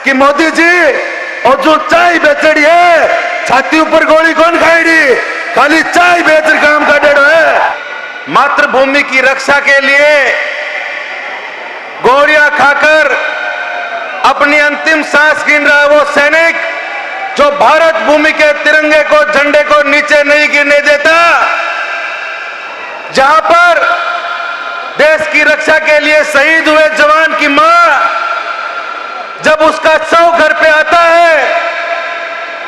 कि मोदी जी और जो चाय बेचड़ी है छाती ऊपर गोली कौन खाएगी, खाली चाय बेच काम का डेढ़ है। मातृभूमि की रक्षा के लिए गोलियां खाकर अपनी अंतिम सांस गिन रहा है वो सैनिक जो भारत भूमि के तिरंगे को, झंडे को नीचे नहीं गिरने देता। जहां पर देश की रक्षा के लिए शहीद हुए जवान की मां जब उसका शव घर पे आता है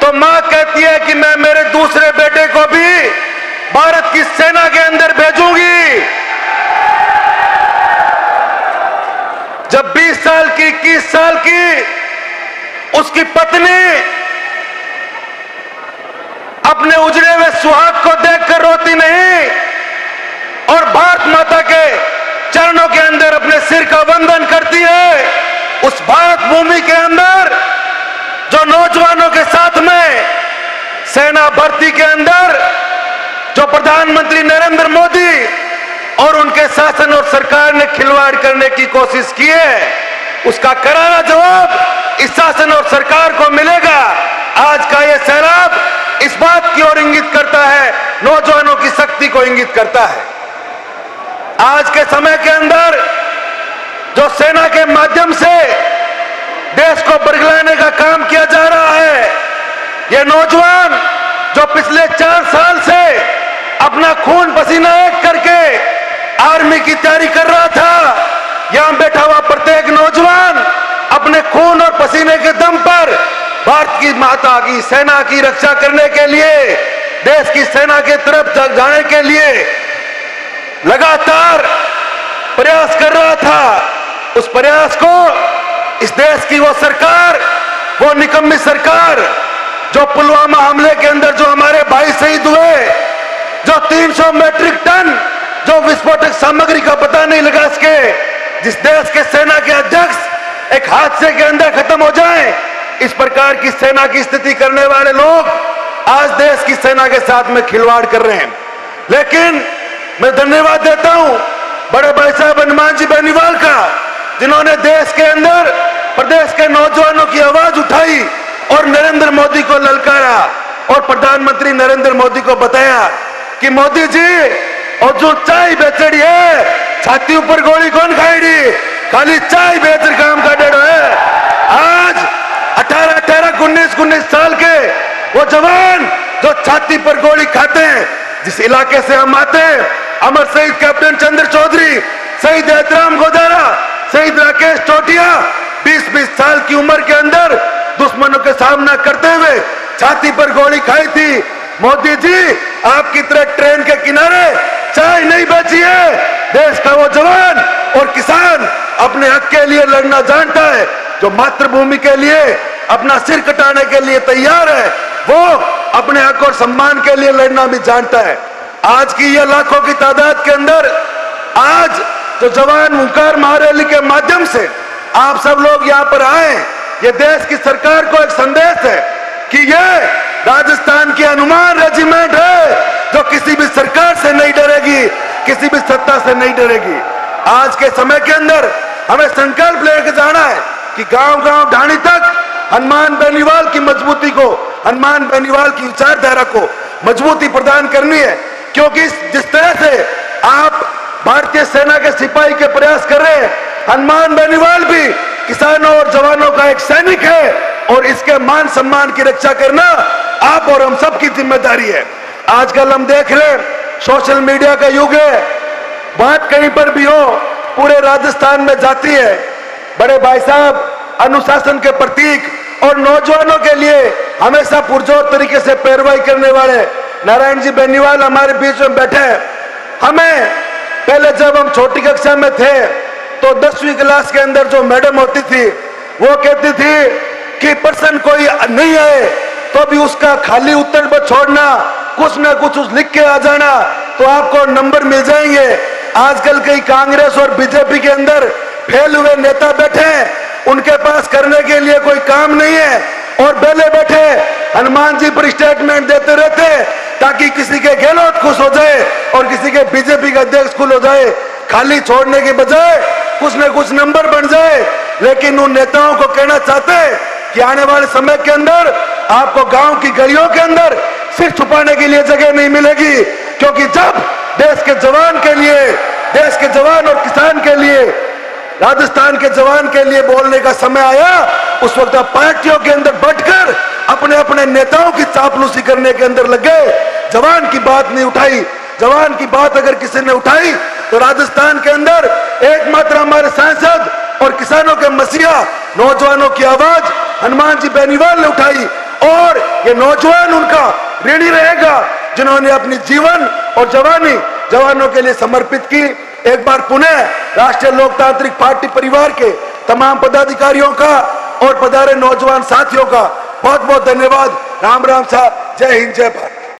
तो मां कहती है कि मैं मेरे दूसरे बेटे को भी भारत की सेना के अंदर भेजूंगी। जब 20 साल की, 21 साल की उसकी पत्नी अपने उजड़े हुए सुहाग को देखकर रोती नहीं और भारत माता के चरणों के अंदर अपने सिर का वंदन करती है, उस भारत भूमि के अंदर जो नौजवानों के साथ में सेना भर्ती के अंदर जो प्रधानमंत्री नरेंद्र मोदी और उनके शासन और सरकार ने खिलवाड़ करने की कोशिश की है, उसका करारा जवाब इस शासन और सरकार को मिलेगा। आज का यह सैलाब इस बात की ओर इंगित करता है, नौजवानों की शक्ति को इंगित करता है। आज के समय के अंदर जो सेना के माध्यम से देश को बरगलाने का काम किया जा रहा है, ये नौजवान जो पिछले 4 साल से अपना खून पसीना एक करके आर्मी की तैयारी कर रहा था, यहां बैठा हुआ प्रत्येक नौजवान अपने खून और पसीने के दम पर भारत की माता की सेना की रक्षा करने के लिए, देश की सेना की तरफ जाने के लिए लगातार प्रयास कर रहा था। उस प्रयास को इस देश की वो सरकार, वो निकम्मी सरकार जो पुलवामा हमले के अंदर जो हमारे भाई शहीद हुए, जो 300 मैट्रिक टन जो विस्फोटक सामग्री का पता नहीं लगा सके, जिस देश के सेना के अध्यक्ष एक हादसे के अंदर खत्म हो जाए, इस प्रकार की सेना की स्थिति करने वाले लोग आज देश की सेना के साथ में खिलवाड़ कर रहे हैं। लेकिन मैं धन्यवाद देता हूं बड़े भाई साहब हनुमान जी बेनीवाल का, जिन्होंने देश के अंदर प्रदेश के नौजवानों की आवाज उठाई और नरेंद्र मोदी को ललकारा और प्रधानमंत्री नरेंद्र मोदी को बताया कि मोदी जी और जो चाय बेचड़ी है छाती ऊपर गोली कौन खाएगी, खाली चाय बेच काम का डेढ़ है। आज 18-18, 19-19 साल के वो जवान जो छाती पर गोली खाते हैं, जिस इलाके से हम आते हैं, अमर शहीद कैप्टन चंद्र चौधरी, शहीद एहतराम गोदारा, शहीद राकेश चोटिया 20-20 साल की उम्र के अंदर दुश्मनों के सामना करते हुए छाती पर गोली खाई थी। मोदी जी आपकी तरह ट्रेन के किनारे चाय नहीं बेची है। देश का वो जवान और किसान अपने हक के लिए लड़ना जानता है, जो मातृभूमि के लिए अपना सिर कटाने के लिए तैयार है, वो अपने हक और सम्मान के लिए लड़ना भी जानता है। आज की ये लाखों की तादाद के अंदर आज जो जवान हुंकार महारैली के माध्यम से आप सब लोग यहाँ पर आए, ये देश की सरकार को एक संदेश है कि ये राजस्थान की हनुमान रेजिमेंट है जो किसी भी सरकार से नहीं डरेगी, किसी भी सत्ता से नहीं डरेगी। आज के समय के अंदर हमें संकल्प लेकर जाना है कि गांव-गांव ढाणी तक हनुमान बेनीवाल की मजबूती को, हनुमान बेनीवाल की विचारधारा को मजबूती प्रदान करनी है, क्योंकि जिस तरह से आप भारतीय सेना के सिपाही के प्रयास कर रहे हैं, हनुमान बेनीवाल भी किसानों और जवानों का एक सैनिक है और इसके मान सम्मान की रक्षा करना आप और हम सब की जिम्मेदारी है। आजकल हम देख रहे हैं सोशल मीडिया का युग है, बात कहीं पर भी हो पूरे राजस्थान में जाती है। बड़े भाई साहब अनुशासन के प्रतीक और नौजवानों के लिए हमेशा पुरजोर तरीके से पैरवाई करने वाले नारायण जी बेनीवाल हमारे बीच में बैठे हैं। हमें पहले जब हम छोटी कक्षा में थे तो 10वीं क्लास के अंदर जो मैडम होती थी वो कहती थी कि प्रश्न कोई नहीं आए तो भी उसका खाली उत्तर पर छोड़ना, कुछ ना कुछ उस लिख के आ जाना तो आपको नंबर मिल जाएंगे। आजकल कई कांग्रेस और बीजेपी के अंदर फेल हुए नेता बैठे हैं, उनके पास करने के लिए कोई काम नहीं है और बेले बैठे हनुमान जी पर स्टेटमेंट देते रहते ताकि किसी के गहलोत खुश हो जाए और किसी के बीजेपी का अध्यक्ष खुश हो जाए। खाली छोड़ने के बजाय कुछ न कुछ नंबर बन जाए, लेकिन उन नेताओं को कहना चाहते हैं कि आने वाले समय के अंदर आपको गांव की गलियों के अंदर सिर छुपाने के लिए जगह नहीं मिलेगी, क्योंकि जब देश के जवान के लिए, देश के जवान और किसान के लिए, राजस्थान के जवान के लिए बोलने का समय आया, उस वक्त आप पार्टियों के अंदर बैठकर अपने अपने नेताओं की चापलूसी करने के अंदर लग गए। जवान की बात नहीं उठाई। जवान की बात अगर किसी ने उठाई तो राजस्थान के अंदर एकमात्र हमारे सांसद और किसानों के मसीहा नौजवानों की आवाज हनुमान जी बेनीवाल ने उठाई, और ये नौजवान उनका ऋणी रहेगा जिन्होंने अपनी जीवन और जवानी जवानों के लिए समर्पित की। एक बार पुनः राष्ट्रीय लोकतांत्रिक पार्टी परिवार के तमाम पदाधिकारियों का और पधारे नौजवान साथियों का बहुत बहुत धन्यवाद। राम राम साहब, जय हिंद, जय भारत।